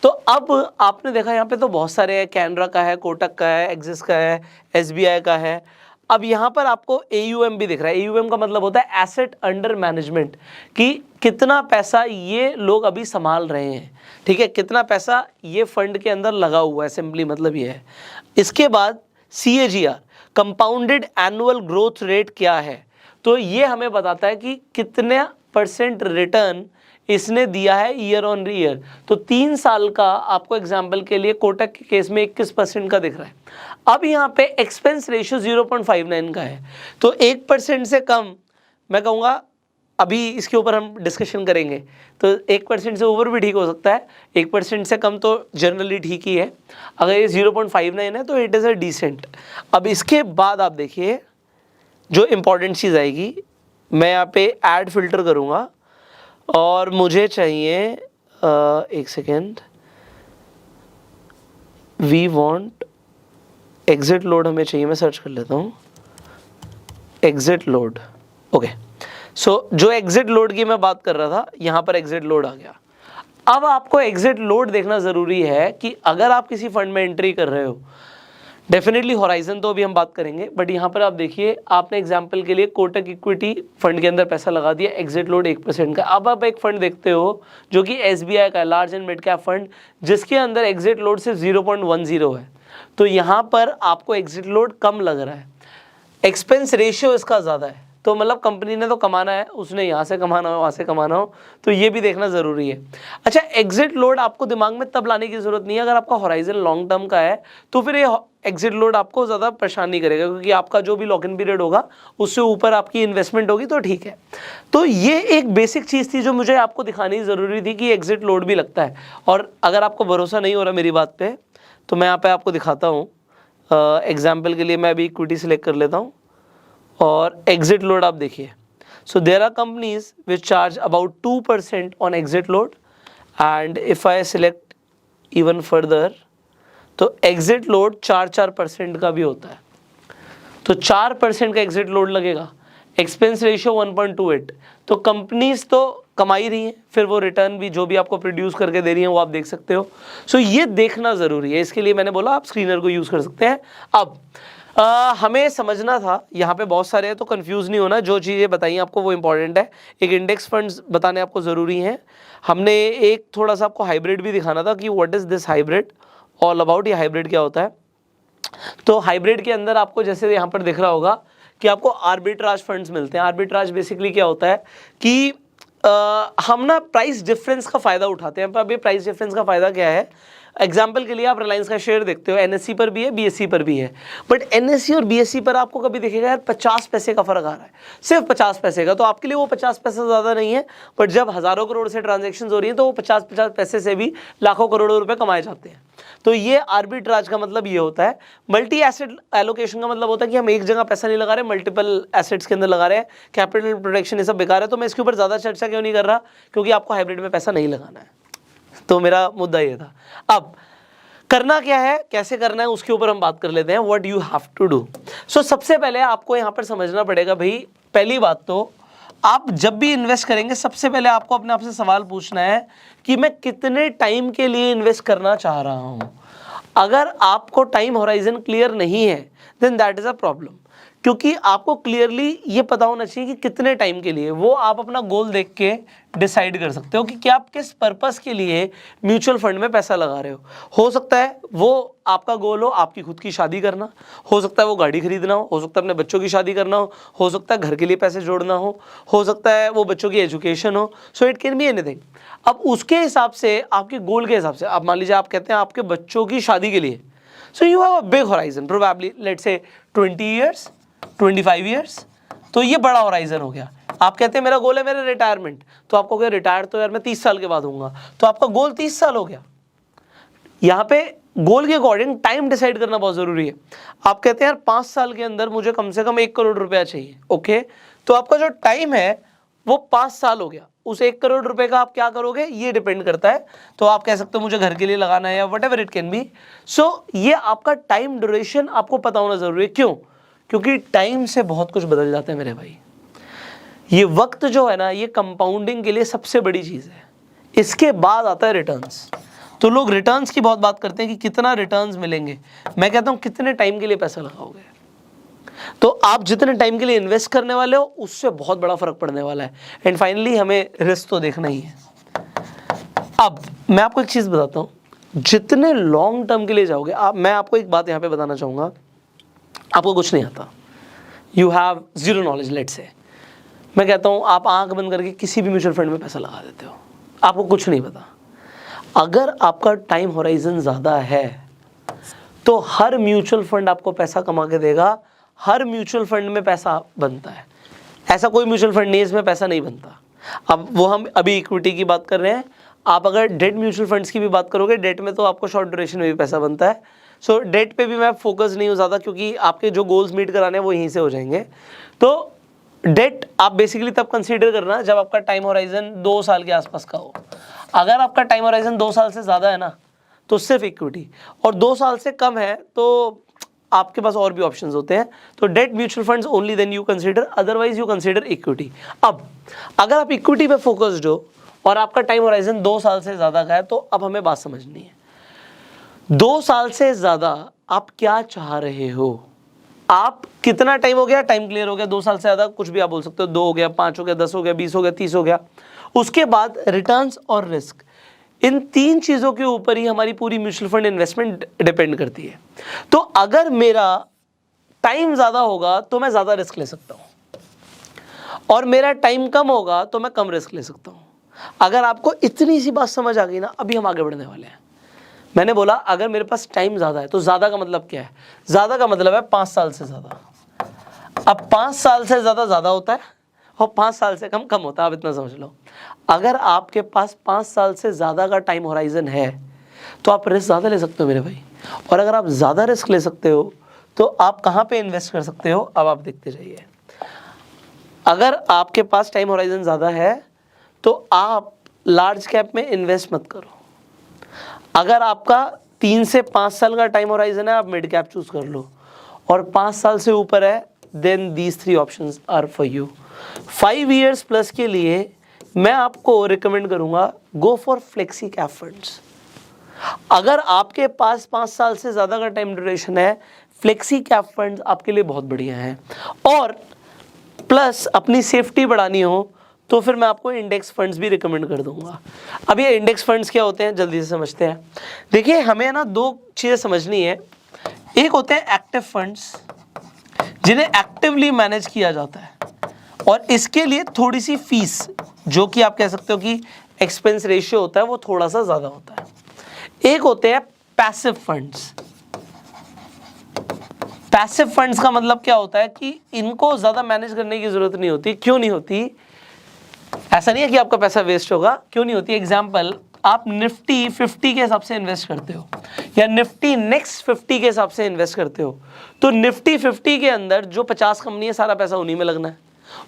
तो अब आपने देखा यहाँ पे तो बहुत सारे हैं, कैनरा का है, कोटक का है, एक्सिस का है, एसबीआई का है। अब यहाँ पर आपको AUM भी दिख रहा है। AUM का मतलब होता है एसेट अंडर मैनेजमेंट, कि कितना पैसा ये लोग अभी संभाल रहे हैं, ठीक है, कितना पैसा ये फंड के अंदर लगा हुआ है, सिंपली मतलब ये है। इसके बाद CAGR, compounded annual growth rate क्या है, तो ये हमें बताता है कि कितने % रिटर्न इसने दिया है ईयर ऑन ईयर। तो 3 साल का आपको एग्जाम्पल के लिए कोटक के केस में 21% का दिख रहा है। अब यहाँ पे एक्सपेंस रेशियो 0.59 का है, तो 1% से कम, मैं कहूँगा अभी इसके ऊपर हम डिस्कशन करेंगे, तो 1% से ऊपर भी ठीक हो सकता है, 1% से कम तो जनरली ठीक ही है। अगर ये 0.59 है तो इट इज़ अ डिसेंट। अब इसके बाद आप देखिए जो इम्पॉर्टेंट चीज़ आएगी, मैं यहाँ पे ऐड फिल्टर करूँगा और मुझे चाहिए एक second, we want exit load, हमें चाहिए, मैं सर्च कर लेता हूँ एग्जिट लोड। ओके, सो जो एग्जिट लोड की मैं बात कर रहा था, यहाँ पर एग्जिट लोड आ गया। अब आपको एग्जिट लोड देखना ज़रूरी है कि अगर आप किसी फंड में एंट्री कर रहे हो, डेफिनेटली होराइजन तो अभी हम बात करेंगे, बट यहाँ पर आप देखिए, आपने एग्जांपल के लिए कोटक इक्विटी फंड के अंदर पैसा लगा दिया, एग्जिट लोड 1% का। अब आप एक फंड देखते हो जो कि SBI का है, large and mid cap fund, जिसके अंदर एग्जिट लोड सिर्फ 0.10 है, तो यहाँ पर आपको एग्जिट लोड कम लग रहा है, एक्सपेंस रेशियो इसका ज़्यादा है, तो मतलब कंपनी ने तो कमाना है, उसने यहाँ से कमाना हो, वहाँ से कमाना हो, तो ये भी देखना ज़रूरी है। अच्छा, एग्जिट लोड आपको दिमाग में तब लाने की ज़रूरत नहीं है अगर आपका होराइजन लॉन्ग टर्म का है, तो फिर ये एग्जिट लोड आपको ज़्यादा परेशान नहीं करेगा, क्योंकि आपका जो भी लॉक इन पीरियड होगा उससे ऊपर आपकी इन्वेस्टमेंट होगी, तो ठीक है। तो ये एक बेसिक चीज़ थी जो मुझे आपको दिखानी ज़रूरी थी कि एग्जिट लोड भी लगता है। और अगर आपको भरोसा नहीं हो रहा मेरी बात पर, तो मैं यहाँ पर आपको दिखाता हूँ। एग्जाम्पल के लिए मैं अभी इक्विटी सेलेक्ट कर लेता हूँ और एग्जिट लोड आप देखिए। So there are companies which charge about 2% on exit load, and if I select even further, तो एग्जिट लोड 4% का भी होता है, तो 4% का एग्जिट लोड लगेगा। एक्सपेंस रेशियो 1.28, तो कंपनीज तो कमा ही रही हैं, फिर वो रिटर्न भी जो भी आपको प्रोड्यूस करके दे रही हैं वो आप देख सकते हो। सो ये देखना ज़रूरी है, इसके लिए मैंने बोला आप स्क्रीनर को यूज़ कर सकते हैं। अब हमें समझना था, यहाँ पे बहुत सारे हैं तो कंफ्यूज नहीं होना, जो चीज़ें बताई आपको वो इंपॉर्टेंट है। एक इंडेक्स फंड्स बताने आपको ज़रूरी हैं। हमने एक थोड़ा सा आपको हाइब्रिड भी दिखाना था कि what is this hybrid all about, ये हाइब्रिड क्या होता है। तो हाइब्रिड के अंदर आपको जैसे यहाँ पर दिख रहा होगा कि आपको आर्बिट्राज फंड्स मिलते हैं। आर्बिट्राज बेसिकली क्या होता है कि हम ना प्राइस डिफरेंस का फ़ायदा उठाते हैं। अब ये प्राइस डिफरेंस का फ़ायदा क्या है, एग्जाम्पल के लिए आप रिलायंस का शेयर देखते हो, NSE पर भी है, BSE पर भी है, बट NSE और BSE पर आपको कभी दिखेगा यार 50 पैसे का फ़र्क आ रहा है, सिर्फ 50 पैसे का, तो आपके लिए वो 50 पैसे ज़्यादा नहीं है, बट जब हज़ारों करोड़ से ट्रांजेक्शन हो रही हैं तो वो 50 पैसे से भी लाखों करोड़ों रुपए कमाए जाते हैं। तो ये आर्बिट्राज का मतलब ये होता है। मल्टी एसेट एलोकेशन का मतलब होता है कि हम एक जगह पैसा नहीं लगा रहे, मल्टीपल एसेट्स के अंदर लगा रहे हैं, कैपिटल प्रोटेक्शन ये सब बेकार है। तो मैं इसके ऊपर ज़्यादा चर्चा क्यों नहीं कर रहा, क्योंकि आपको हाइब्रिड में पैसा नहीं लगाना है। तो मेरा मुद्दा ये था। अब करना क्या है, कैसे करना है, उसके ऊपर हम बात कर लेते हैं। What you have to do. So सबसे पहले आपको यहाँ पर समझना पड़ेगा भाई, पहली बात तो आप जब भी इन्वेस्ट करेंगे सबसे पहले आपको अपने आप से सवाल पूछना है कि मैं कितने टाइम के लिए इन्वेस्ट करना चाह रहा हूँ। अगर आपको टाइम होराइजन क्लियर नहीं है then that is a problem, क्योंकि आपको क्लियरली ये पता होना चाहिए कि कितने टाइम के लिए। वो आप अपना गोल देख के डिसाइड कर सकते हो कि क्या आप किस पर्पस के लिए म्यूचुअल फंड में पैसा लगा रहे हो सकता है वो आपका गोल हो आपकी खुद की शादी करना, हो सकता है वो गाड़ी खरीदना हो सकता है अपने बच्चों की शादी करना हो सकता है घर के लिए पैसे जोड़ना हो सकता है वो बच्चों की एजुकेशन हो। So it can be anything. अब उसके हिसाब से, आपके गोल के हिसाब से, आप मान लीजिए आप कहते हैं आपके बच्चों की शादी के लिए, so you have a big horizon, probably let's say 20 years 25 years, तो ये बड़ा होराइजन हो गया। आप कहते हैं मेरा गोल है मेरा रिटायरमेंट, तो आपको क्या रिटायर तो यार मैं 30 साल के बाद होऊंगा, तो आपका गोल 30 साल हो गया। यहाँ पे गोल के अकॉर्डिंग टाइम डिसाइड करना बहुत जरूरी है। आप कहते हैं यार 5 साल के अंदर मुझे कम से कम 1 करोड़ रुपया चाहिए, ओके, तो आपका जो टाइम है वो 5 साल हो गया। उस 1 करोड़ रुपए का आप क्या करोगे ये डिपेंड करता है। तो आप कह सकते हो मुझे घर के लिए लगाना है या whatever it can be. So ये आपका टाइम ड्यूरेशन आपको पता होना जरूरी है। क्यों? क्योंकि टाइम से बहुत कुछ बदल जाता है मेरे भाई। ये वक्त जो है ना, ये कंपाउंडिंग के लिए सबसे बड़ी चीज़ है। इसके बाद आता है रिटर्न्स। तो लोग रिटर्न्स की बहुत बात करते हैं कि कितना रिटर्न्स मिलेंगे। मैं कहता हूँ कितने टाइम के लिए पैसा लगाओगे। तो आप जितने टाइम के लिए इन्वेस्ट करने वाले हो उससे बहुत बड़ा फर्क पड़ने वाला है। एंड फाइनली हमें रिस्क तो देखना ही है। अब मैं आपको एक चीज़ बताता हूँ, जितने लॉन्ग टर्म के लिए जाओगे मैं आपको एक बात यहाँ पे बताना चाहूँगा, आपको कुछ नहीं आता, you have zero knowledge let's say. मैं कहता हूँ आप आंख बंद करके किसी भी म्यूचुअल फंड में पैसा लगा देते हो, आपको कुछ नहीं पता। अगर आपका टाइम होराइजन ज़्यादा है तो हर म्यूचुअल फंड आपको पैसा कमा के देगा। हर म्यूचुअल फंड में पैसा बनता है, ऐसा कोई म्यूचुअल फंड नहीं है इसमें पैसा नहीं बनता। अब वो हम अभी इक्विटी की बात कर रहे हैं, आप अगर डेट म्यूचुअल फंड्स की भी बात करोगे, डेट में तो आपको शॉर्ट ड्यूरेशन में भी पैसा बनता है। सो डेट पे भी मैं फोकस नहीं हूँ ज़्यादा, क्योंकि आपके जो गोल्स मीट कराने हैं वो यहीं से हो जाएंगे। तो डेट आप बेसिकली तब कंसीडर करना जब आपका टाइम होराइजन 2 साल के आसपास का हो। अगर आपका टाइम होराइजन 2 साल से ज़्यादा है ना तो सिर्फ इक्विटी, और 2 साल से कम है तो आपके पास और भी ऑप्शंस होते हैं। तो debt mutual funds only then you consider, otherwise you consider equity. अब अगर आप इक्विटी पे फोकस्ड हो और आपका टाइम होराइजन 2 साल से ज़्यादा का है, तो अब हमें बात समझनी है 2 साल से ज़्यादा आप क्या चाह रहे हो। आप कितना टाइम हो गया, टाइम क्लियर हो गया, 2 साल से ज़्यादा कुछ भी आप बोल सकते हो, 2 हो गया, 5 हो गया, 10 हो गया, 20 हो गया, 30 हो गया। उसके बाद रिटर्न्स और रिस्क, इन 3 चीज़ों के ऊपर ही हमारी पूरी म्यूचुअल फंड इन्वेस्टमेंट डिपेंड करती है। तो अगर मेरा टाइम ज़्यादा होगा तो मैं ज़्यादा रिस्क ले सकता हूँ, और मेरा टाइम कम होगा तो मैं कम रिस्क ले सकता हूँ। अगर आपको इतनी सी बात समझ आ गई ना, अभी हम आगे बढ़ने वाले हैं। मैंने बोला अगर मेरे पास टाइम ज़्यादा है, तो ज़्यादा का मतलब क्या है? ज़्यादा का मतलब है 5 साल से ज़्यादा। अब 5 साल से ज़्यादा होता है और 5 साल से कम कम होता है, आप इतना समझ लो। अगर आपके पास 5 साल से ज़्यादा का टाइम होराइजन है तो आप रिस्क ज़्यादा ले सकते हो मेरे भाई। और अगर आप ज़्यादा रिस्क ले सकते हो तो आप कहाँ पे इन्वेस्ट कर सकते हो, अब आप देखते जाइए। अगर आपके पास टाइम होराइजन ज़्यादा है तो आप लार्ज कैप में इन्वेस्ट मत करो। अगर आपका 3 से 5 साल का टाइम होराइजन है, आप मिड कैप चूज कर लो, और 5 साल से ऊपर है then these 3 options are for you. 5 years plus के लिए मैं आपको रिकमेंड करूंगा go for flexi cap funds. अगर आपके पास 5 साल से ज़्यादा का टाइम ड्यूरेशन है, फ्लेक्सी कैप फंड्स आपके लिए बहुत बढ़िया हैं। और प्लस अपनी सेफ्टी बढ़ानी हो तो फिर मैं आपको इंडेक्स फंड्स भी रिकमेंड कर दूंगा। अब ये इंडेक्स फंड्स क्या होते हैं जल्दी से समझते हैं। देखिए हमें ना 2 चीज़ें समझनी है। एक होते हैं एक्टिव फंड्स जिन्हें एक्टिवली मैनेज किया जाता है, और इसके लिए थोड़ी सी फीस, जो कि आप कह सकते हो कि एक्सपेंस रेशियो होता है, वो थोड़ा सा ज़्यादा होता है। एक होते हैं पैसिव फंड्स। पैसिव फंड्स का मतलब क्या होता है कि इनको ज़्यादा मैनेज करने की ज़रूरत नहीं होती। क्यों नहीं होती? ऐसा नहीं है कि आपका पैसा वेस्ट होगा, क्यों नहीं होती। एग्जाम्पल, आप निफ्टी 50 के हिसाब से इन्वेस्ट करते हो या निफ्टी नेक्स्ट 50 के हिसाब से इन्वेस्ट करते हो, तो निफ्टी 50 के अंदर जो 50 कंपनी है सारा पैसा उन्हीं में लगना है,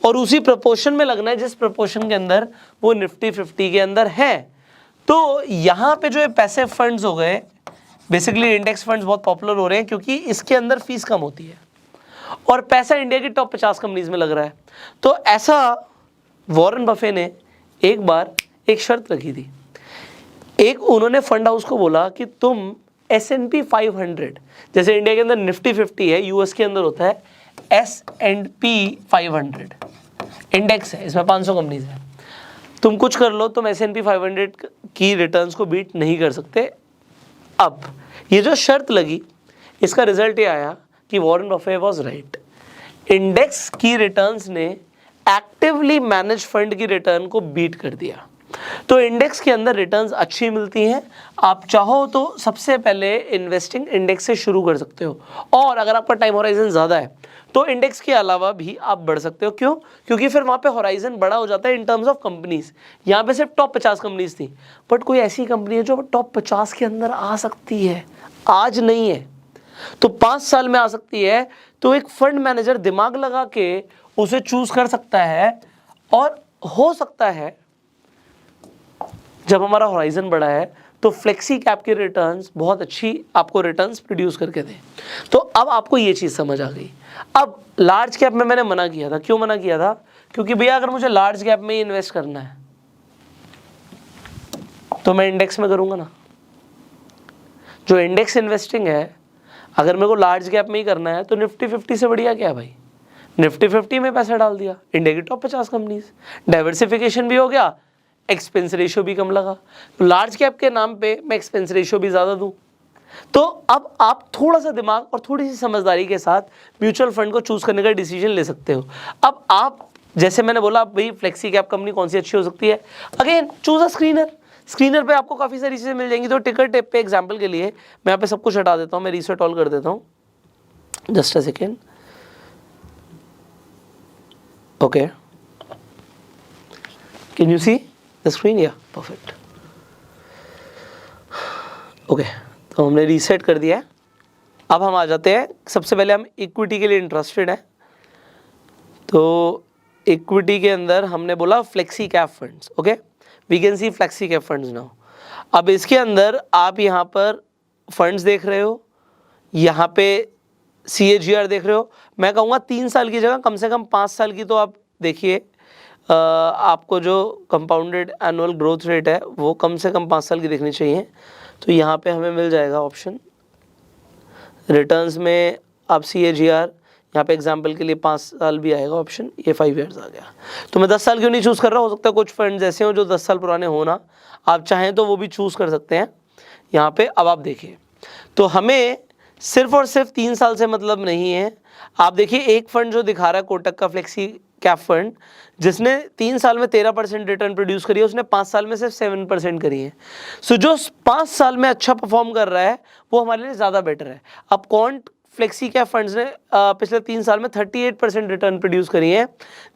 और उसी प्रपोर्शन में लगना है जिस प्रपोर्शन के अंदर वो निफ्टी 50 के अंदर है। तो यहाँ पे जो पैसिव फंड्स हो गए, बेसिकली इंडेक्स फंड्स बहुत पॉपुलर हो रहे हैं क्योंकि इसके अंदर फीस कम होती है और पैसा इंडिया की टॉप 50 कंपनीज में लग रहा है। तो ऐसा वॉरेन बफे ने एक बार एक शर्त रखी थी। एक उन्होंने फंड हाउस को बोला कि तुम S&P 500, जैसे इंडिया के अंदर निफ्टी 50 है, यूएस के अंदर होता है S&P 500 इंडेक्स है, इसमें 500 कंपनीज है। तुम कुछ कर लो, तुम S&P 500 की रिटर्न्स को बीट नहीं कर सकते। अब ये जो शर्त लगी, इसका रिजल्ट ये आया कि Warren Buffett was right. Index की रिटर्न्स ने एक्टिवली मैनेज फंड की रिटर्न को बीट कर दिया। तो इंडेक्स के अंदर रिटर्न्स अच्छी मिलती हैं। आप चाहो तो सबसे पहले इन्वेस्टिंग इंडेक्स से शुरू कर सकते हो, और अगर आपका टाइम होराइजन ज़्यादा है तो इंडेक्स के अलावा भी आप बढ़ सकते हो। क्यों? क्योंकि फिर वहाँ पे होराइजन बड़ा हो जाता है इन टर्म्स ऑफ कंपनीज। यहाँ पे सिर्फ टॉप 50 कंपनीज थी, बट कोई ऐसी कंपनी है जो टॉप 50 के अंदर आ सकती है, आज नहीं है तो 5 साल में आ सकती है। तो एक फंड मैनेजर दिमाग लगा के उसे चूज कर सकता है, और हो सकता है जब हमारा होराइजन बड़ा है तो फ्लेक्सी कैप के रिटर्न्स बहुत अच्छी आपको रिटर्न्स प्रोड्यूस करके दें। तो अब आपको ये चीज़ समझ आ गई। अब लार्ज कैप में मैंने मना किया था। क्यों मना किया था? क्योंकि भैया अगर मुझे लार्ज कैप में ही इन्वेस्ट करना है तो मैं इंडेक्स में करूँगा ना। जो इंडेक्स इन्वेस्टिंग है, अगर मेरे को लार्ज कैप में ही करना है तो निफ्टी 50 से बढ़िया क्या है भाई? निफ्टी 50 में पैसा डाल दिया, इंडिया की टॉप 50 कंपनीज, डाइवर्सिफिकेशन भी हो गया, एक्सपेंस रेशियो भी कम लगा। तो लार्ज कैप के नाम पे मैं एक्सपेंस रेशियो भी ज़्यादा दूं। तो अब आप थोड़ा सा दिमाग और थोड़ी सी समझदारी के साथ म्यूचुअल फंड को चूज करने का डिसीजन ले सकते हो। अब आप, जैसे मैंने बोला, भाई फ्लेक्सी कैप कंपनी कौन सी अच्छी हो सकती है, again choose a screener. Screener पे आपको काफ़ी सारी चीज़ें मिल जाएंगी। तो टिकर टेप पे एग्जाम्पल के लिए मैं यहाँ पे सब कुछ हटा देता हूँ, मैं रीसेट ऑल कर देता हूँ, just a second. Okay, can you see the screen? या परफेक्ट। ओके, तो हमने रीसेट कर दिया है। अब हम आ जाते हैं, सबसे पहले हम इक्विटी के लिए इंटरेस्टेड हैं। तो इक्विटी के अंदर हमने बोला flexi cap funds. Okay, we can see flexi cap funds now. अब इसके अंदर आप यहाँ पर फंड्स देख रहे हो, यहाँ पे CAGR देख रहे हो। मैं कहूँगा 3 साल की जगह कम से कम 5 साल की तो आप देखिए। आपको जो कंपाउंडेड एनुअल ग्रोथ रेट है वो कम से कम 5 साल की देखनी चाहिए। तो यहाँ पे हमें मिल जाएगा ऑप्शन रिटर्न्स में। आप CAGR यहाँ पे एग्जाम्पल के लिए 5 साल भी आएगा ऑप्शन, ये 5 ईयर्स आ गया। तो मैं 10 साल क्यों नहीं चूज़ कर रहा? हो सकता है कुछ फंड्स ऐसे हो जो 10 साल पुराने हो ना, आप चाहें तो वो भी चूज़ कर सकते हैं यहाँ पे। अब आप देखिए, तो हमें सिर्फ और सिर्फ 3 साल से मतलब नहीं है। आप देखिए, एक फंड जो दिखा रहा है कोटक का फ्लेक्सी कैप फंड, जिसने 3 साल में 13% रिटर्न प्रोड्यूस करी है, उसने 5 साल में सिर्फ 7% करी है। सो जो 5 साल में अच्छा परफॉर्म कर रहा है वो हमारे लिए ज़्यादा बेटर है। अब कौन फ्लेक्सी कैप फंड्स ने पिछले 3 साल में 38% रिटर्न प्रोड्यूस करी है,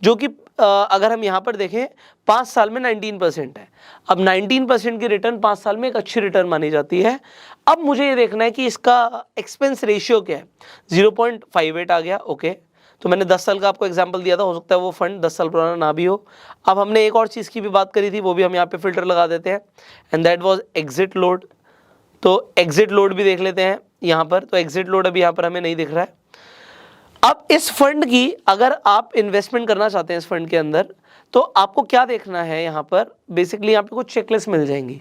जो कि अगर हम यहाँ पर देखें 5 साल में 19% है। अब 19% की रिटर्न 5 साल में एक अच्छी रिटर्न मानी जाती है। अब मुझे ये देखना है कि इसका एक्सपेंस रेशियो क्या है। 0.58 आ गया। ओके, तो मैंने 10 साल का आपको एग्जांपल दिया था, हो सकता है वो फंड 10 साल पुराना ना भी हो। अब हमने एक और चीज़ की भी बात करी थी, वो भी हम यहाँ पे फिल्टर लगा देते हैं, and that was exit load. तो एग्जिट लोड भी देख लेते हैं यहाँ पर। तो एग्जिट लोड अभी यहाँ पर हमें नहीं दिख रहा है। अब इस फंड की अगर आप इन्वेस्टमेंट करना चाहते हैं इस फंड के अंदर, तो आपको क्या देखना है यहाँ पर, बेसिकली यहाँ पे कुछ चेकलिस्ट मिल जाएंगी।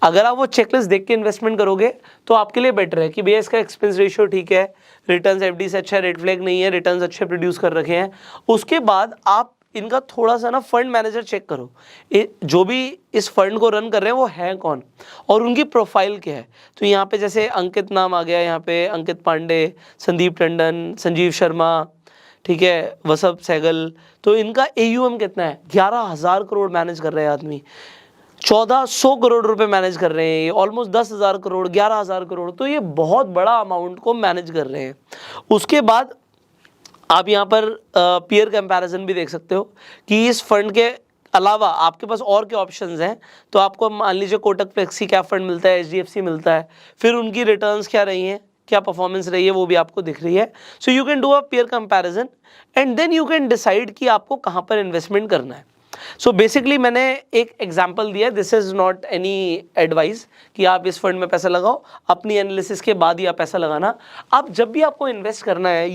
अगर आप वो चेकलिस्ट देख के इन्वेस्टमेंट करोगे तो आपके लिए बेटर है कि भैया इसका एक्सपेंस रेशियो ठीक है, रिटर्न्स FD से अच्छा, रेड फ्लैग नहीं है, रिटर्न्स अच्छे प्रोड्यूस कर रखे हैं। उसके बाद आप इनका थोड़ा सा ना फंड मैनेजर चेक करो, जो भी इस फंड को रन कर रहे हैं वो है कौन और उनकी प्रोफाइल क्या है। तो यहाँ पे जैसे अंकित नाम आ गया, यहाँ पे अंकित पांडे, संदीप टंडन, संजीव शर्मा, ठीक है, वसव सहगल। तो इनका AUM कितना है? 11,000 करोड़ मैनेज कर रहे हैं आदमी, 1400 करोड़ रुपए मैनेज कर रहे हैं, ऑलमोस्ट 10,000 करोड़, 11,000 करोड़। तो ये बहुत बड़ा अमाउंट को मैनेज कर रहे हैं। उसके बाद आप यहाँ पर पीयर कंपैरिजन भी देख सकते हो कि इस फंड के अलावा आपके पास और क्या ऑप्शंस हैं। तो आपको मान लीजिए कोटक फ्लेक्सी कैप फंड मिलता है, HDFC मिलता है, फिर उनकी रिटर्न्स क्या रही हैं, क्या परफॉर्मेंस रही है, वो भी आपको दिख रही है। So you can do a peer comparison and then you can decide कि आपको कहाँ पर इन्वेस्टमेंट करना है। सो बेसिकली मैंने एक एग्जांपल दिया, this is not any advice कि आप इस फंड में पैसा लगाओ, अपनी एनालिसिस के बाद ही आप पैसा लगाना। आप जब भी आपको इन्वेस्ट करना है,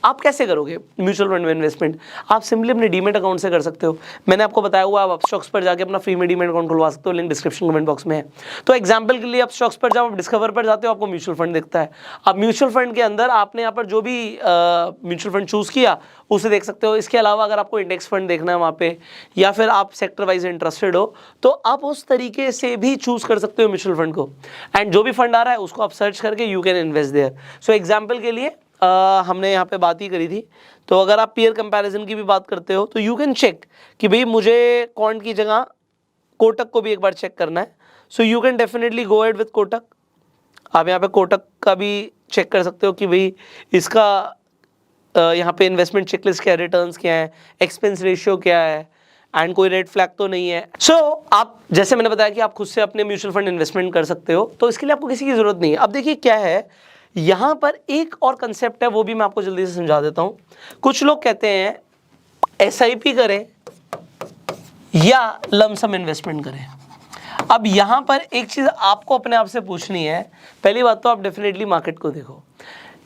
आप कैसे करोगे म्यूचुअल फंड में इन्वेस्टमेंट? आप सिंपली अपने डीमेट अकाउंट से कर सकते हो। मैंने आपको बताया हुआ, आप अपस्टॉक्स पर जाके अपना फ्री में डीमेट अकाउंट खुलवा सकते हो, लिंक डिस्क्रिप्शन कमेंट बॉक्स में है। तो एग्जांपल के लिए अपस्टॉक्स पर जब आप डिस्कवर पर जाते हो, आपको म्यूचुअल फंड दिखता है। आप म्यूचुअल फंड के अंदर आपने यहाँ पर जो भी म्यूचुअल फंड चूज किया उसे देख सकते हो। इसके अलावा अगर आपको इंडेक्स फंड देखना है वहाँ पे, या फिर आप सेक्टर वाइज इंटरेस्टेड हो, तो आप उस तरीके से भी चूज कर सकते हो म्यूचुअल फंड को। एंड जो भी फंड आ रहा है उसको आप सर्च करके you can invest their. So example के लिए हमने यहाँ पे बात ही करी थी, तो अगर आप पीयर कंपैरिजन की भी बात करते हो तो यू कैन चेक कि भाई मुझे कौन की जगह कोटक को भी एक बार चेक करना है। So you can definitely go ahead with Kotak. आप यहाँ पे कोटक का भी चेक कर सकते हो कि भाई इसका यहाँ पे इन्वेस्टमेंट चेकलिस्ट क्या है, रिटर्न्स क्या है, एक्सपेंस रेशियो क्या है, एंड कोई रेड फ्लैग तो नहीं है। सो आप, जैसे मैंने बताया कि आप खुद से अपने म्यूचुअल फंड इन्वेस्टमेंट कर सकते हो, तो इसके लिए आपको किसी की जरूरत नहीं है। अब देखिए क्या है, यहाँ पर एक और कंसेप्ट है, वो भी मैं आपको जल्दी से समझा देता हूँ। कुछ लोग कहते हैं एसआईपी करें या लमसम इन्वेस्टमेंट करें। अब यहाँ पर एक चीज़ आपको अपने आप से पूछनी है। पहली बात तो आप डेफिनेटली मार्केट को देखो।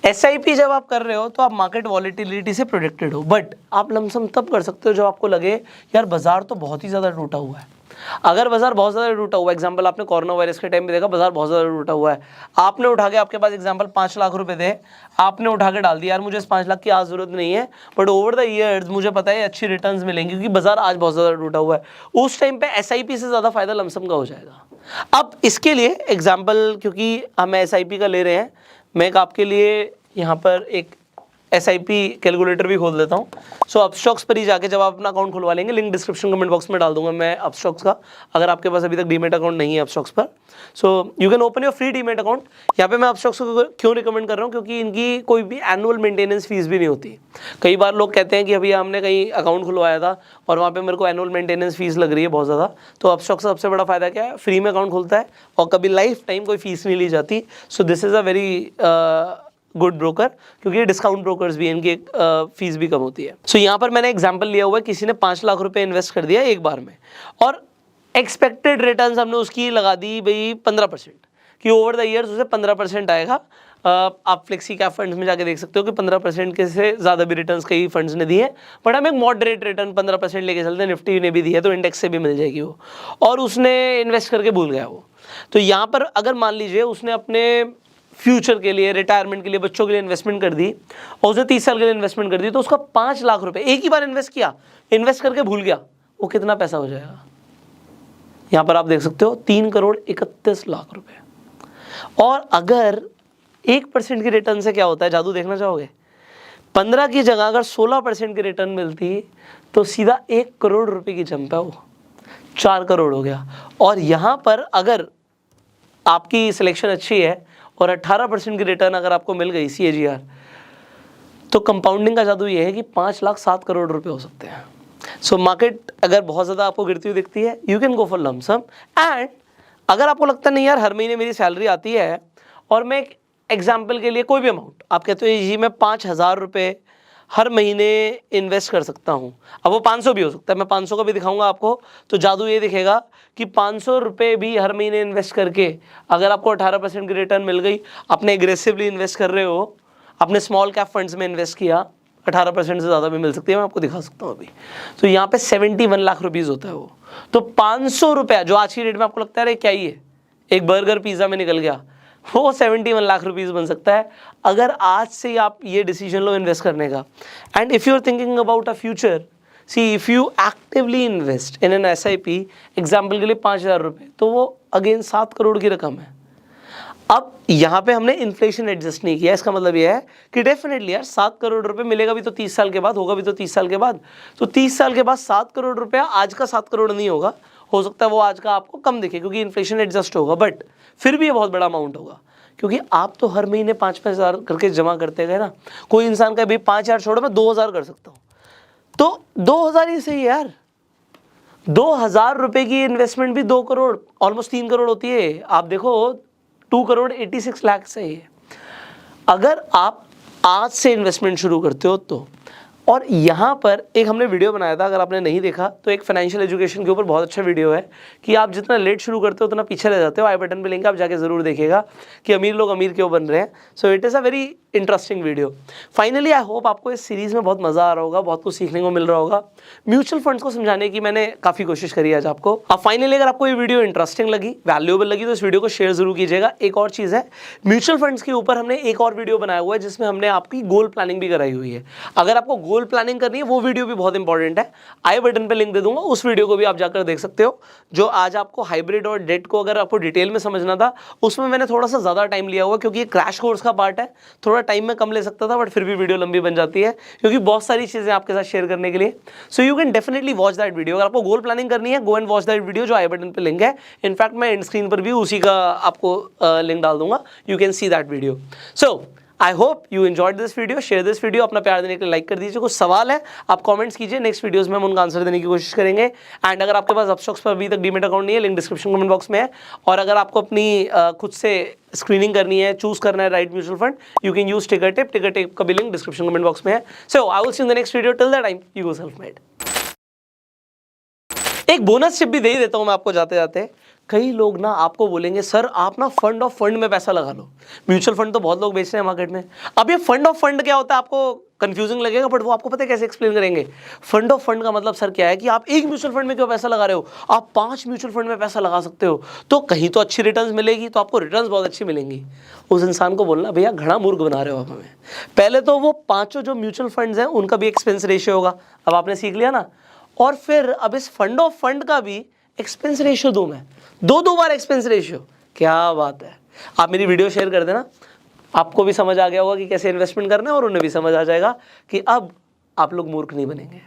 एसआईपी जब आप कर रहे हो तो आप मार्केट वॉलेटिलिटी से प्रोटेक्टेड हो, बट आप लमसम तब कर सकते हो जब आपको लगे यार बाजार तो बहुत ही ज़्यादा टूटा हुआ है। अगर बाजार बहुत ज़्यादा टूटा हुआ है, एग्जांपल आपने कोरोना वायरस के टाइम पे देखा बाजार बहुत ज़्यादा टूटा हुआ है, आपने उठा के, आपके पास एग्जांपल 5 लाख रुपए थे, आपने उठा के डाल दिया, यार मुझे इस 5 लाख की आज ज़रूरत नहीं है, बट ओवर द ईयर्स मुझे पता है अच्छी रिटर्न्स मिलेंगी क्योंकि बाजार आज बहुत ज़्यादा टूटा हुआ है। उस टाइम पे एसआईपी से ज़्यादा फायदा लमसम का हो जाएगा। अब इसके लिए एग्जाम्पल, क्योंकि हम एसआईपी का ले रहे हैं, मैं एक आपके लिए यहाँ पर एक एसआईपी कैलकुलेटर भी खोल देता हूँ। सो अपस्टॉक्स पर ही जाके जब आप अपना अकाउंट खुलवा लेंगे, लिंक डिस्क्रिप्शन कमेंट बॉक्स में डाल दूंगा मैं अपस्टॉक्स का, अगर आपके पास अभी तक डीमेट अकाउंट नहीं है अपस्टॉक्स पर, सो you can open your free demat account. यहाँ पे मैं अपस्टॉक्स को क्यों रिकमेंड कर रहा हूँ, क्योंकि इनकी कोई भी एनुअल मेंटेनेंस फीस भी नहीं होती। कई बार लोग कहते हैं कि अभी हमने कहीं अकाउंट खुलवाया था और वहाँ पर मेरे को एनुअल मेंटेनेंस फीस लग रही है बहुत ज़्यादा। तो अपस्टॉक्स का सबसे बड़ा फायदा क्या है, फ्री में अकाउंट खुलता है और कभी लाइफ टाइम कोई फीस नहीं ली जाती। So this is a very good broker, क्योंकि डिस्काउंट ब्रोकर्स भी, इनकी फीस भी कम होती है। सो यहाँ पर मैंने एग्जांपल लिया हुआ है, किसी ने 5 लाख रुपए इन्वेस्ट कर दिया एक बार में, और एक्सपेक्टेड रिटर्न्स हमने उसकी लगा दी भाई 15%, कि ओवर द ईयर्स उसे 15% आएगा। आप फ्लेक्सी कैप फंड्स में जाके देख सकते हो कि 15% के से ज़्यादा भी रिटर्न्स कई फंड्स ने दिए, बट हम एक मॉडरेट रिटर्न 15% लेके चलते हैं, निफ्टी ने भी दी है तो इंडेक्स से भी मिल जाएगी वो, और उसने इन्वेस्ट करके भूल गया वो। तो यहाँ पर अगर मान लीजिए उसने अपने फ्यूचर के लिए, रिटायरमेंट के लिए, बच्चों के लिए इन्वेस्टमेंट कर दी और उसने 30 साल के लिए इन्वेस्टमेंट कर दी, तो उसका 5 लाख रुपए एक ही बार इन्वेस्ट किया, इन्वेस्ट करके भूल गया, वो कितना पैसा हो जाएगा? यहाँ पर आप देख सकते हो 3,31,00,000 रुपए। और अगर 1% की रिटर्न से क्या होता है, जादू देखना चाहोगे? 15 की जगह अगर 16% की रिटर्न मिलती तो सीधा 1 करोड़ रुपए की जंप है, वो 4 करोड़ हो गया। और यहाँ पर अगर आपकी सिलेक्शन अच्छी है और 18% की रिटर्न अगर आपको मिल गई CAGR, तो कंपाउंडिंग का जादू ये है कि 5,07 करोड़ रुपए हो सकते हैं। सो मार्केट अगर बहुत ज़्यादा आपको गिरती हुई दिखती है, you can go for lump sum. And अगर आपको लगता नहीं यार हर महीने मेरी सैलरी आती है और मैं एक एग्जाम्पल के लिए कोई भी अमाउंट, आप कहते हो जी मैं 5,000 रुपये हर महीने इन्वेस्ट कर सकता हूँ, अब वो 500 भी हो सकता है, मैं 500 का भी दिखाऊंगा आपको, तो जादू ये दिखेगा कि 500 रुपये भी हर महीने इन्वेस्ट करके अगर आपको 18% की रिटर्न मिल गई, आपने एग्रेसिवली इन्वेस्ट कर रहे हो, आपने स्मॉल कैप फंड्स में इन्वेस्ट किया, 18% से ज़्यादा भी मिल सकती है, मैं आपको दिखा सकता हूँ अभी। तो यहाँ पे 71 लाख रुपीज़ होता है वो। तो 500 रुपया जो आज की डेट में आपको लगता है क्या ही है, एक बर्गर पिज़्ज़ा में निकल गया, वो 71 लाख रुपीज़ बन सकता है अगर आज से आप ये डिसीजन लो इन्वेस्ट करने का। And if you are thinking about a future, see if you actively invest in an SIP, example के लिए 5,000 रुपये, तो वो अगेन 7 करोड़ की रकम है। अब यहाँ पे हमने इन्फ्लेशन एडजस्ट नहीं किया, इसका मतलब ये है कि डेफिनेटली यार 7 करोड़ रुपए मिलेगा भी तो 30 साल के बाद, होगा भी तो 30 साल के बाद, तो 30 साल के बाद 7 करोड़ रुपया आज का 7 करोड़ नहीं होगा, हो सकता है वो आज का आपको कम दिखे क्योंकि इन्फ्लेशन एडजस्ट होगा, बट फिर भी ये बहुत बड़ा अमाउंट होगा क्योंकि आप तो हर महीने 5-5 हज़ार करके जमा करते गए ना। कोई इंसान का भी 5,000 छोड़ो, मैं 2,000 कर सकता हूँ, तो 2,000 ही सही है यार। 2,000 रुपए की इन्वेस्टमेंट भी 2 करोड़, ऑलमोस्ट 3 करोड़ होती है। आप देखो 2 करोड़ 86 लाख सही है। अगर आप आज से इन्वेस्टमेंट शुरू करते हो तो और यहाँ पर एक हमने वीडियो बनाया था, अगर आपने नहीं देखा तो एक फाइनेंशियल एजुकेशन के ऊपर बहुत अच्छा वीडियो है कि आप जितना लेट शुरू करते हो उतना पीछे रह जाते हो। आई बटन पे लिंक, आप जाके ज़रूर देखिएगा कि अमीर लोग अमीर क्यों बन रहे हैं। So it is a very interesting video. Finally I hope आपको इस सीरीज़ में बहुत मज़ा आ रहा होगा, बहुत कुछ सीखने को मिल रहा होगा। म्यूचुअल फंड्स को समझाने की मैंने काफ़ी कोशिश करी आज आपको। अब फाइनली अगर आपको ये वीडियो इंटरेस्टिंग लगी, वैल्यूएबल लगी, तो इस वीडियो को शेयर जरूर कीजिएगा। एक और चीज़ है, म्यूचुअल फंड्स के ऊपर हमने एक और वीडियो बनाया हुआ है जिसमें हमने आपकी गोल प्लानिंग भी कराई हुई है। अगर आपको गोल प्लानिंग करनी है, वो वीडियो भी बहुत इंपॉर्टेंट है। आई बटन पे लिंक दे दूंगा, उस वीडियो को भी आप जाकर देख सकते हो। जो आज आपको हाइब्रिड और डेट को अगर आपको डिटेल में समझना था, उसमें मैंने थोड़ा सा ज़्यादा टाइम लिया हुआ, क्योंकि ये क्रैश कोर्स का पार्ट है। थोड़ा टाइम में कम ले सकता था, बट फिर भी वीडियो लंबी बन जाती है क्योंकि बहुत सारी चीज़ें आपके साथ शेयर करने के लिए। सो you can definitely watch that video. अगर आपको गोल प्लानिंग करनी है, go and watch that video, जो आई बटन पे लिंक है। इनफैक्ट मैं एंड स्क्रीन पर भी उसी का आपको लिंक डाल दूंगा, you can see that video. So I hope you enjoyed this video. Share this video, अपना प्यार देने के लिए लाइक कर दीजिए। कुछ सवाल है आप कमेंट्स कीजिए, नेक्स्ट वीडियोस में हम उनका आंसर देने की कोशिश करेंगे। एंड अगर आपके पास अपस्टॉक्स पर अभी तक डीमेट अकाउंट नहीं है, लिंक डिस्क्रिप्शन कमेंट बॉक्स में है। और अगर आपको अपनी खुद से स्क्रीनिंग करनी है, चूज करना है right mutual fund, you can use ticker tip. Ticker tip का भी लिंक डिस्क्रिप्शन कमेंट बॉक्स में है। So I will see in the next video. Till that time you go self made. एक bonus tip भी दे ही देता हूं मैं आपको जाते जाते। कई लोग ना आपको बोलेंगे, सर आप ना फंड ऑफ फंड में पैसा लगा लो। म्यूचुअल फंड तो बहुत लोग बेच रहे हैं मार्केट में। अब ये फंड ऑफ फंड क्या होता है आपको कंफ्यूजिंग लगेगा, बट वो आपको पता है कैसे एक्सप्लेन करेंगे। फंड ऑफ फंड का मतलब सर क्या है कि आप एक म्यूचुअल फंड में क्यों पैसा लगा रहे हो, आप 5 म्यूचुअल फंड में पैसा लगा सकते हो। तो कहीं तो अच्छी रिटर्न्स मिलेगी, तो आपको रिटर्न्स बहुत अच्छी मिलेंगी। उस इंसान को बोलना, भैया घड़ा मूर्ख बना रहे हो आप हमें। पहले तो वो 5 जो म्यूचुअल फंड्स हैं उनका भी एक्सपेंस रेशियो होगा, अब आपने सीख लिया ना। और फिर अब इस फंड ऑफ फंड का भी एक्सपेंस रेशियो दूं मैं, दो बार एक्सपेंस रेशियो। क्या बात है। आप मेरी वीडियो शेयर कर देना, आपको भी समझ आ गया होगा कि कैसे इन्वेस्टमेंट करना है, और उन्हें भी समझ आ जाएगा कि अब आप लोग मूर्ख नहीं बनेंगे।